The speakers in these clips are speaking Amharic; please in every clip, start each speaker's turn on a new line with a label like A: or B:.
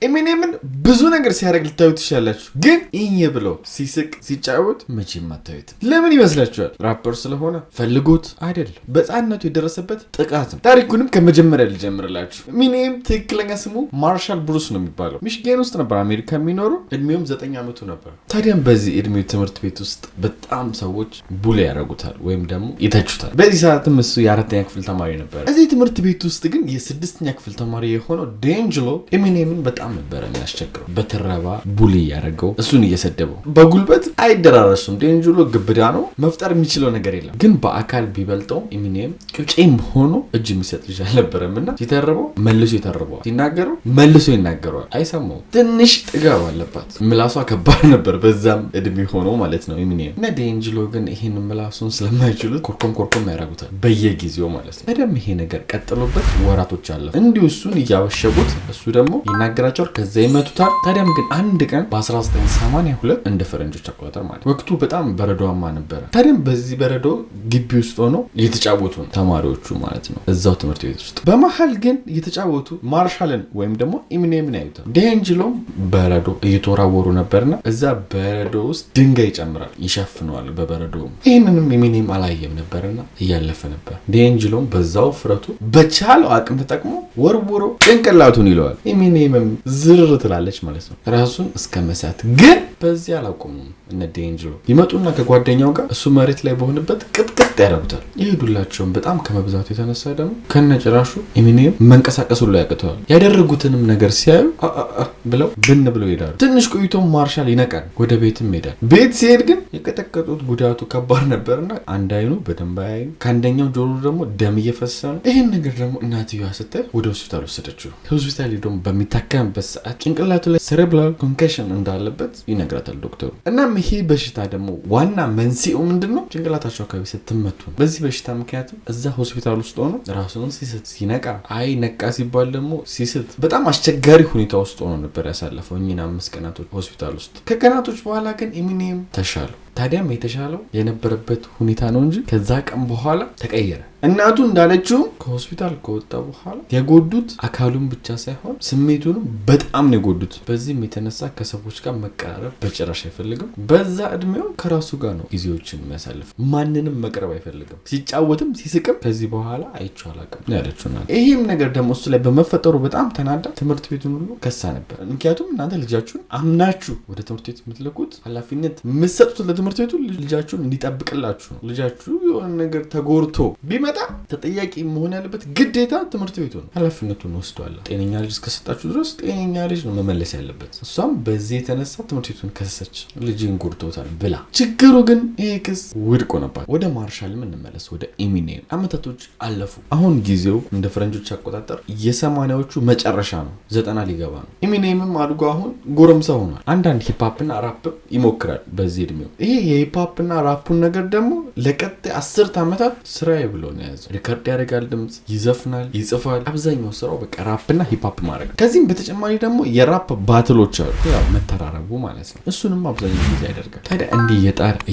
A: ኤሚኔምን ብዙ ነገር ሲያደርግ ልታዩት ትችላላችሁ፣ ግን ይሄ ብለው ሲስቅ ሲጫወት መቼም አታዩት። ለምን ይመስላችኋል? ራፐር ስለሆነ ፈልጎት አይደለም፣ በሕፃንነቱ የደረሰበት ጥቃት ነው። ታሪኩንም ከመጀመሪያ ልጀምርላችሁ። ኤሚኔም ትክክለኛ ስሙ ማርሻል ብሩስ ነው የሚባለው። ሚሽጋን ውስጥ ነበር አሜሪካ የሚኖረው። እድሜውም 9 ዓመቱ ነበር። ታዲያም በዚህ እድሜው ትምህርት ቤት ውስጥ በጣም ሰዎች ቡሌ ያደርጉታል ወይም ደግሞ ይተቹታል። በዚህ ሰዓትም እሱ የ4ኛ ክፍል ተማሪ ነበር። እዚህ ትምህርት ቤት ውስጥ ግን የ6ኛ ክፍል ተማሪ የሆነው ዴንጅሎ ኤሚኔምን በጣም ነበር የሚያስቸግረው። በተረባ ቡሊ ያደረገው፣ እሱን እየሰደበው። በጉልበት አይደራረሱም። ዴንጅሎ ግብዳ ነው፣ መፍጠር የሚችለው ነገር የለም። ግን በአካል ቢበልጠው ኤሚኔም ቅጬም ሆኖ እጅ የሚሰጥ ልጅ አልነበረም እና ሲተርበው መልሶ ይተርበዋል፣ ሲናገረው መልሶ ይናገረዋል። አይሰማውም። ትንሽ ጥጋብ አለባት። ምላሷ ከባድ ነበር፣ በዛም እድሜ ሆኖ ማለት ነው ኤሚኔም እና ዴንጅሎ ግን ይሄን ምላሱን ስለማይችሉት ኮርኮም ያደርጉታል በየጊዜው ማለት ነው። ታዲያም ይሄ ነገር ቀጥሎበት ወራቶች አለፉ። እንዲሁ እሱን እያበሸጉት፣ እሱ ደግሞ ይናገራቸዋል፣ ከዛ ይመቱታል። ታዲያም ግን አንድ ቀን በ1982 እንደ ፈረንጆች አቆጣጠር ማለት ወቅቱ በጣም በረዶማ ነበረ። ታዲያም በዚህ በረዶ ግቢ ውስጥ ሆኖ እየተጫወቱ ነው ተማሪዎቹ ማለት ነው፣ እዛው ትምህርት ቤት ውስጥ። በመሀል ግን እየተጫወቱ ማርሻልን ወይም ደግሞ ኤሚኔምን ያዩታል። ዴንጅሎም በረዶ እየተወራወሩ ነበርና እዛ በረዶ ውስጥ ድንጋይ ይጨምራል፣ ይሸፍነዋል በበረዶ። ይህንንም ኤሚኔም አላየም ነበርና እያለፈ ነበር። ዴንጅሎም በዛው ፍረቱ በቻለው አቅም ተጠቅሞ ወርውሮ ጭንቅላቱን ይለዋል። ኤሚኔምም ዝር ትላለች ማለት ነው፣ ራሱን እስከ መሳት። ግን በዚህ አላቆሙም። እነ ዴንጅሎ ይመጡና ከጓደኛው ጋር እሱ መሬት ላይ በሆነበት ቅጥቅጥ ያደርጉታል። ይሄዱላቸውም በጣም ከመብዛቱ የተነሳ ደግሞ ከነጭራሹ ኤሚኔም መንቀሳቀስ ሁሉ ያቅተዋል። ያደረጉትንም ነገር ሲያዩ ብለው ብን ብለው ይሄዳሉ። ትንሽ ቆይቶም ማርሻል ይነቃል፣ ወደ ቤትም ይሄዳል። ቤት ሲሄድ ግን የቀጠቀጡት ጉዳቱ ከባድ ነበርና አንድ አይኑ በደንብ አይኑ፣ ከአንደኛው ጆሮ ደግሞ ደም እየፈሰሰ ነው። ይህን ነገር ደግሞ እናትየዋ ስታይ ወደ ሆስፒታል ወሰደችው። ሆስፒታል ሄዶም በሚታከምበት ሰዓት ጭንቅላቱ ላይ ሴሬብራል ኮንከሽን እንዳለበት ይነግራታል ዶክተሩ። እናም ይሄ በሽታ ደግሞ ዋና መንስኤው ምንድነው? ጭንቅላታቸው አካባቢ ስትመቱ ነው። በዚህ በሽታ ምክንያቱም እዛ ሆስፒታል ውስጥ ሆኖ ራሱን ሲስት፣ ሲነቃ፣ ነቃ ሲባል ደግሞ ሲስት፣ በጣም አስቸጋሪ ሁኔታ ውስጥ ሆኖ ነበር ያሳለፈው እኚህን 5 ቀናቶች ሆስፒታል ውስጥ። ከቀናቶች በኋላ ግን ኤሚኔም ተሻለው። ታዲያም የተሻለው የነበረበት ሁኔታ ነው እንጂ ከዛ ቀን በኋላ ተቀየረ። እናቱ እንዳለችው ከሆስፒታል ከወጣ በኋላ የጎዱት አካሉን ብቻ ሳይሆን ስሜቱንም በጣም ነው የጎዱት። በዚህም የተነሳ ከሰዎች ጋር መቀራረብ በጭራሽ አይፈልግም። በዛ እድሜው ከራሱ ጋር ነው ጊዜዎችን የሚያሳልፍ፣ ማንንም መቅረብ አይፈልግም። ሲጫወትም ሲስቅም ከዚህ በኋላ አይቼው አላውቅም ያለችው ናት። ይህም ነገር ደግሞ እሱ ላይ በመፈጠሩ በጣም ተናዳ ትምህርት ቤቱን ሁሉ ከሳ ነበር። ምክንያቱም እናንተ ልጃችሁን አምናችሁ ወደ ትምህርት ቤት የምትልኩት ኃላፊነት የምትሰጡት ለትምህርት ቤቱ ልጃችሁን እንዲጠብቅላችሁ ነው። ልጃችሁ የሆነ ነገር ተጎርቶ ቢመጣ ተጠያቂ መሆን ያለበት ግዴታ ትምህርት ቤቱ ነው። ኃላፊነቱን ወስዷል። ጤነኛ ልጅ እስከሰጣችሁ ድረስ ጤነኛ ልጅ ነው መመለስ ያለበት። እሷም በዚህ የተነሳ ትምህርት ቤቱን ከሰሰች፣ ልጅን ጎድቶታል ብላ። ችግሩ ግን ይሄ ክስ ውድቅ ሆነባት። ወደ ማርሻል እንመለስ፣ ወደ ኤሚኔም። አመታቶች አለፉ። አሁን ጊዜው እንደ ፈረንጆች አቆጣጠር የ80ዎቹ መጨረሻ ነው፣ 90 ሊገባ ነው። ኤሚኔምም አድጎ አሁን ጎረምሳ ሆኗል። አንዳንድ ሂፕሆፕና ራፕ ይሞክራል በዚህ እድሜው። ይሄ የሂፕሆፕና ራፑን ነገር ደግሞ ለቀጣይ 10 ዓመታት ስራዬ ብሎ ነው ያዘው። ሪከርድ ያደርጋል፣ ድምጽ ይዘፍናል፣ ይጽፋል። አብዛኛው ስራው በቃ ራፕና ሂፕሆፕ ማድረግ ነው። ከዚህም በተጨማሪ ደግሞ የራፕ ባትሎች አሉ፣ ያው መተራረቡ ማለት ነው። እሱንም አብዛኛው ጊዜ ያደርጋል። ታዲያ እንዲህ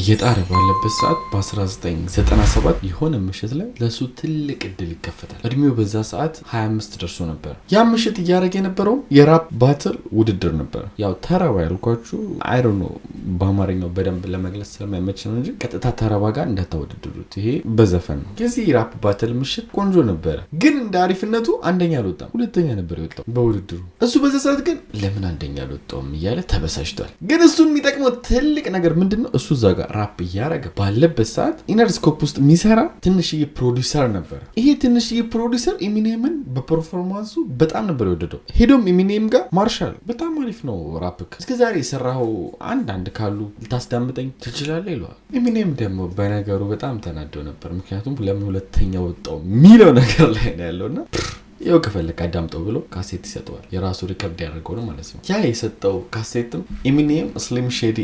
A: እየጣረ ባለበት ሰዓት በ1997 የሆነ ምሽት ላይ ለሱ ትልቅ እድል ይከፈታል። እድሜው በዛ ሰዓት 25 ደርሶ ነበር። ያ ምሽት እያደረገ የነበረው የራፕ ባትል ውድድር ነበር። ያው ተራባ ያልኳችሁ አይ ዶንት ኖ በአማርኛው በደንብ ለመግለጽ ስለማይመች ነው እንጂ ቀጥታ ተራባ ጋር እንዳታወድዱት። ይሄ በዘፈን ነው። የዚህ ራፕ ባትል ምሽት ቆንጆ ነበረ፣ ግን እንደ አሪፍነቱ አንደኛ አልወጣም፣ ሁለተኛ ነበር የወጣው በውድድሩ። እሱ በዛ ሰዓት ግን ለምን አንደኛ አልወጣውም እያለ ተበሳጭቷል። ግን እሱን የሚጠቅመው ትልቅ ነገር ምንድነው? እሱ እዛ ጋር ራፕ እያደረገ ባለበት ሰዓት ኢነርስኮፕ ውስጥ የሚሰራ ትንሽዬ ፕሮዲውሰር ነበር። ይሄ ትንሽዬ ፕሮዲውሰር ኤሚኔምን በፐርፎርማንሱ በጣም ነበር የወደደው። ሄዶም ኤሚኔም ጋር ማርሻል በጣም አሪፍ ነው ራፕክ፣ እስከዛሬ የሰራኸው አንዳንድ ካሉ ልታስዳምጠኝ ትችላለህ ይለዋል። ኤሚኔም ደግሞ በነገሩ በጣም ተናደው ነበር። ምክንያቱም ለምን ሁለተኛ ወጣው የሚለው ነገር ላይ ነው ያለውና ይኸው ከፈለክ አዳምጠው ብሎ ካሴት ይሰጠዋል። የራሱ ሪከርድ ያደርገው ነው ማለት ነው። ያ የሰጠው ካሴትም ኤሚኔም ስሊም ሼዲ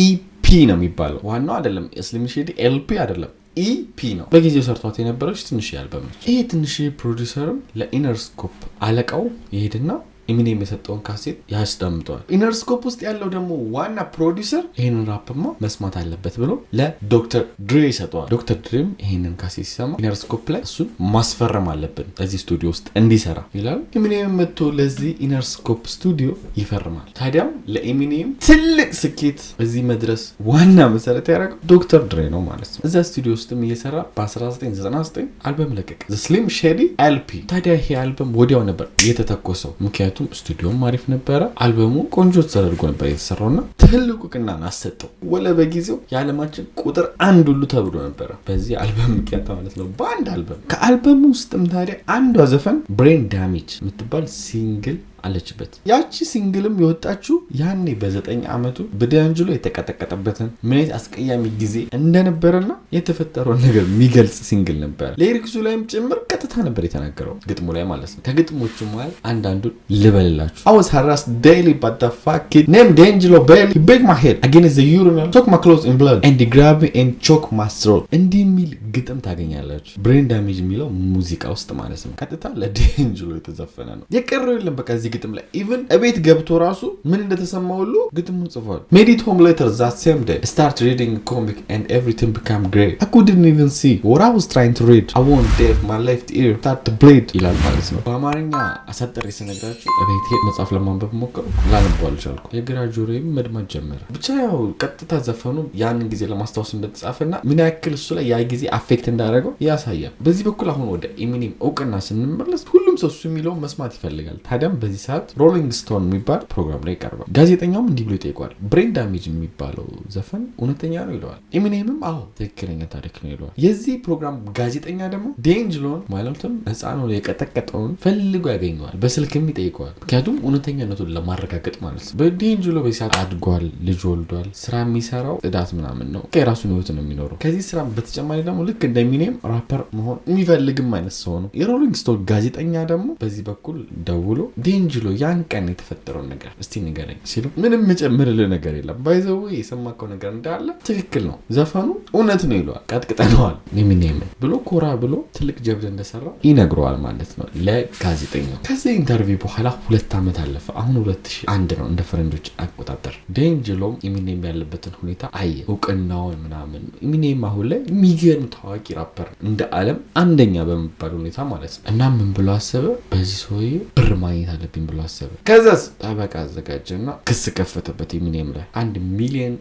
A: ኢፒ ነው የሚባለው። ዋናው አይደለም ስሊም ሼዲ ኤልፒ አይደለም ኢፒ ነው። በጊዜው ሰርቷት የነበረች ትንሽ አልበም ነች። ይሄ ትንሽ ፕሮዲውሰርም ለኢነርስኮፕ አለቃው ይሄድና ኢሚኔም የሰጠውን ካሴት ያስደምጠዋል። ኢነርስኮፕ ውስጥ ያለው ደግሞ ዋና ፕሮዲውሰር ይህንን ራፕማ መስማት አለበት ብሎ ለዶክተር ድሬ ይሰጠዋል። ዶክተር ድሬም ይህንን ካሴት ሲሰማ ኢነርስኮፕ ላይ እሱን ማስፈረም አለብን እዚህ ስቱዲዮ ውስጥ እንዲሰራ ይላል። ኢሚኔም መጥቶ ለዚህ ኢነርስኮፕ ስቱዲዮ ይፈርማል። ታዲያም ለኢሚኔም ትልቅ ስኬት እዚህ መድረስ ዋና መሰረት ያደረገው ዶክተር ድሬ ነው ማለት ነው። እዛ ስቱዲዮ ውስጥም እየሰራ በ1999 አልበም ለቀቀ፣ ዘ ስሊም ሼዲ ኤልፒ። ታዲያ ይሄ አልበም ወዲያው ነበር የተተኮሰው፣ ምክንያቱም ስቱዲዮም አሪፍ ነበረ፣ አልበሙ ቆንጆ ተደርጎ ነበር የተሰራውና ትልቅ እውቅናን አሰጠው። ወለ በጊዜው የዓለማችን ቁጥር 1 ሁሉ ተብሎ ነበረ በዚህ አልበም ምክንያት ማለት ነው፣ በአንድ አልበም። ከአልበሙ ውስጥም ታዲያ አንዷ ዘፈን ብሬን ዳሜጅ የምትባል ሲንግል አለችበት። ያቺ ሲንግልም የወጣችው ያኔ በ9 ዓመቱ በዲያንጅሎ የተቀጠቀጠበትን ምን አይነት አስቀያሚ ጊዜ እንደነበረና የተፈጠረውን ነገር የሚገልጽ ሲንግል ነበር። ሊሪክሱ ላይም ጭምር ቀጥታ ነበር የተናገረው ግጥሙ ላይ ማለት ነው። ከግጥሞቹ መሃል አንዳንዱን ልበልላችሁ። I was harassed daily by the fuck kid named D'Angelo Bailey. He begged my head against the urinal, took my clothes in blood and he grabbed me and choked my throat. እንዲህ የሚል ግጥም ታገኛላችሁ ብሬን ዳሜጅ የሚለው ሙዚቃ ውስጥ ማለት ነው። ቀጥታ ለዲያንጅሎ የተዘፈነ ነው። የቀረው የለም በቃ ግጥም ላይ ኢቭን እቤት ገብቶ ራሱ ምን እንደተሰማው ሁሉ ግጥሙን ጽፏል። Made it home later that same day. Start reading a comic and everything became great. I couldn't even see what I was trying to read. I won't deaf, my left ear start to bleed ይላል ማለት ነው። በአማርኛ አሳጥሬ ስነግራችሁ እቤት መጽሐፍ ለማንበብ ሞከሩ፣ ላነበው አልቻልኩም። የግራ ጆሮዬም መድማት ጀመረ። ብቻ ያው ቀጥታ ዘፈኑ ያንን ጊዜ ለማስታወስ እንደተጻፈና ምን ያክል እሱ ላይ ያ ጊዜ አፌክት እንዳደረገው ያሳያል። በዚህ በኩል አሁን ወደ ኢሚኔም እውቅና ስንመለስ ሁሉም ሰው እሱ የሚለው መስማት ይፈልጋል። ታዲያም በዚህ ሰዓት ሮሊንግ ስቶን የሚባል ፕሮግራም ላይ ይቀርባል። ጋዜጠኛውም እንዲህ ብሎ ይጠይቋል፣ ብሬን ዳሜጅ የሚባለው ዘፈን እውነተኛ ነው ይለዋል። ኢሚኔምም አዎ ትክክለኛ ታሪክ ነው ይለዋል። የዚህ ፕሮግራም ጋዜጠኛ ደግሞ ዴንጅሎን ማለትም ህፃኑን የቀጠቀጠውን ፈልጎ ያገኘዋል፣ በስልክም ይጠይቀዋል። ምክንያቱም እውነተኛነቱን ለማረጋገጥ ማለት ነው። በዴንጅሎ በዚህ ሰዓት አድጓል፣ ልጅ ወልዷል፣ ስራ የሚሰራው ጽዳት ምናምን ነው፣ የራሱን ህይወት ነው የሚኖረው። ከዚህ ስራ በተጨማሪ ደግሞ ልክ እንደ ኢሚኔም ራፐር መሆን የሚፈልግም አይነት ሰው ነው። የሮሊንግ ስቶን ጋዜጠኛ ደግሞ በዚህ በኩል ደውሎ ዴንጅሎ ያን ቀን የተፈጠረውን ነገር እስቲ ንገረኝ ሲሉ ምንም መጨመርልህ ነገር የለም፣ ባይዘው የሰማከው ነገር እንዳለ ትክክል ነው፣ ዘፈኑ እውነት ነው ይለዋል። ቀጥቅጠነዋል ኢሚኔም ብሎ ኮራ ብሎ ትልቅ ጀብድ እንደሰራ ይነግረዋል ማለት ነው ለጋዜጠኛው። ከዚህ ኢንተርቪው በኋላ 2 ዓመት አለፈ። አሁን 2001 ነው እንደ ፈረንጆች አቆጣጠር። ዴንጅሎም ኢሚኔም ያለበትን ሁኔታ አየ፣ እውቅናውን ምናምን። ኢሚኔም አሁን ላይ የሚገርም ታዋቂ ራፐር እንደ ዓለም አንደኛ በሚባል ሁኔታ ማለት ነው። እና ምን ብሎ አሰበ? በዚህ ሰውዬ ብር ማግኘት አለብኝ ብሎ አሰበ። ከዛስ ጠበቃ አዘጋጀና ክስ ከፈተበት ኢሚኔም ላይ $1 ሚሊዮን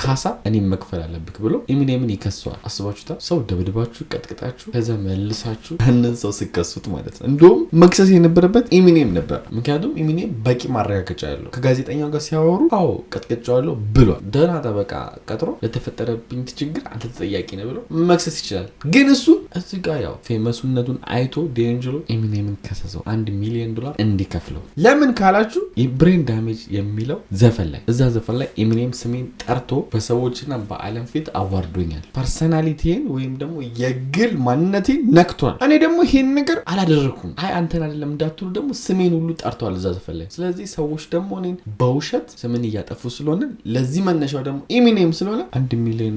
A: ካሳ እኔም መክፈል አለብክ ብሎ ኢሚኔምን ይከሰዋል። አስባችሁታል? ሰው ደብድባችሁ ቀጥቅጣችሁ ከዛ መልሳችሁ ያንን ሰው ስከሱት ማለት ነው። እንደውም መክሰስ የነበረበት ኢሚኔም ነበር። ምክንያቱም ኢሚኔም በቂ ማረጋገጫ ያለው ከጋዜጠኛው ጋር ሲያወሩ አዎ ቀጥቅጫዋለሁ ብሏል። ደህና ጠበቃ ቀጥሮ ለተፈጠረብኝ ችግር አንተ ተጠያቂ ነህ ብሎ መክሰስ ይችላል። ግን እሱ እዚህ ጋር ያው ፌመሱነቱን አይቶ ዴንጅሎ ኢሚኔምን ከሰሰው $1 ሚሊዮን እንዲከፍለው። ለምን ካላችሁ የብሬን ዳሜጅ የሚለው ዘፈን ላይ እዛ ዘፈን ላይ ኢሚኔም ስሜን ጠርቶ በሰዎችና በዓለም ፊት አዋርዶኛል፣ ፐርሰናሊቲን ወይም ደግሞ የግል ማንነቴን ነክቷል። እኔ ደግሞ ይሄን ነገር አላደረኩም፣ አይ አንተን አይደለም እንዳትሉ ደግሞ ስሜን ሁሉ ጠርቷል እዛ ዘፈን ላይ። ስለዚህ ሰዎች ደግሞ እኔን በውሸት ስምን እያጠፉ ስለሆነ ለዚህ መነሻው ደግሞ ኢሚኔም ስለሆነ $1 ሚሊዮን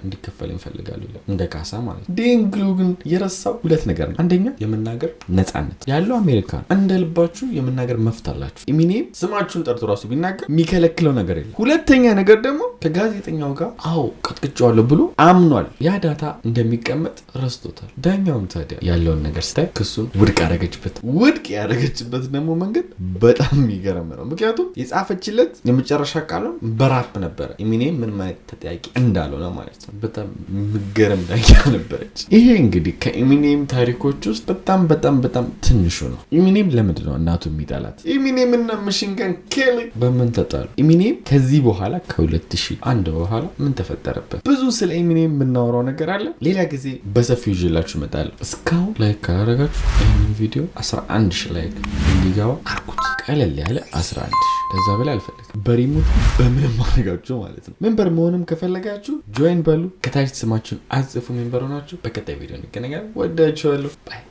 A: እንዲከፈል ይፈልጋሉ ይላል፣ እንደ ካሳ ማለት ነው። ዴንግሉ ግን የረሳው 2 ነገር ነው። አንደኛ የመናገር ነፃነት ያለው አሜሪካ እንደ ልባችሁ የመናገር መፍት አላችሁ። ኢሚኔም ስማችሁን ጠርቶ ራሱ ቢናገር የሚከለክለው ነገር የለም። ሁለተኛ ነገር ደግሞ ከጋዜጠኛው ጋር አዎ ቀጥቅጫዋለሁ ብሎ አምኗል። ያ ዳታ እንደሚቀመጥ ረስቶታል። ዳኛውም ታዲያ ያለውን ነገር ስታይ ክሱን ውድቅ ያደረገችበት ደግሞ መንገድ በጣም የሚገርም ነው። ምክንያቱም የጻፈችለት የመጨረሻ ቃሉን በራፕ ነበረ። ኢሚኔም ምን ማለት ተጠያቂ እንዳልሆነ ማለት ነው። በጣም የሚገርም ዳኛ ነበረች። ይሄ እንግዲህ ከኢሚኔም ታሪኮች ውስጥ በጣም ትንሹ ነው። ኢሚኔም ለምንድን ነው እናቱ የሚጣላት? ኢሚኔም እና ማሽን ጋን ኬሊ በምን ተጣሉ? ኢሚኔም ከዚህ በኋላ ከ2001 በኋላ ምን ተፈጠረበት? ብዙ ስለ ኢሚኔም የምናወራው ነገር አለ። ሌላ ጊዜ በሰፊው ይዤላችሁ እመጣለሁ። እስካሁን ላይክ ካደረጋችሁ ይህን ቪዲዮ 11,000 ላይክ እንዲገባ አርጉት። ቀለል ያለ 11,000 ከዛ በላይ አልፈልግም። በሪሞት በምንም ማድረጋችሁ ማለት ነው። ሜምበር መሆንም ከፈለጋችሁ ጆይን በሉ። ከታች ስማችሁን አጽፉ። ሜምበር ሆናችሁ በቀጣይ ቪዲዮ እንገናኛለን። ወዳችኋለሁ። ባይ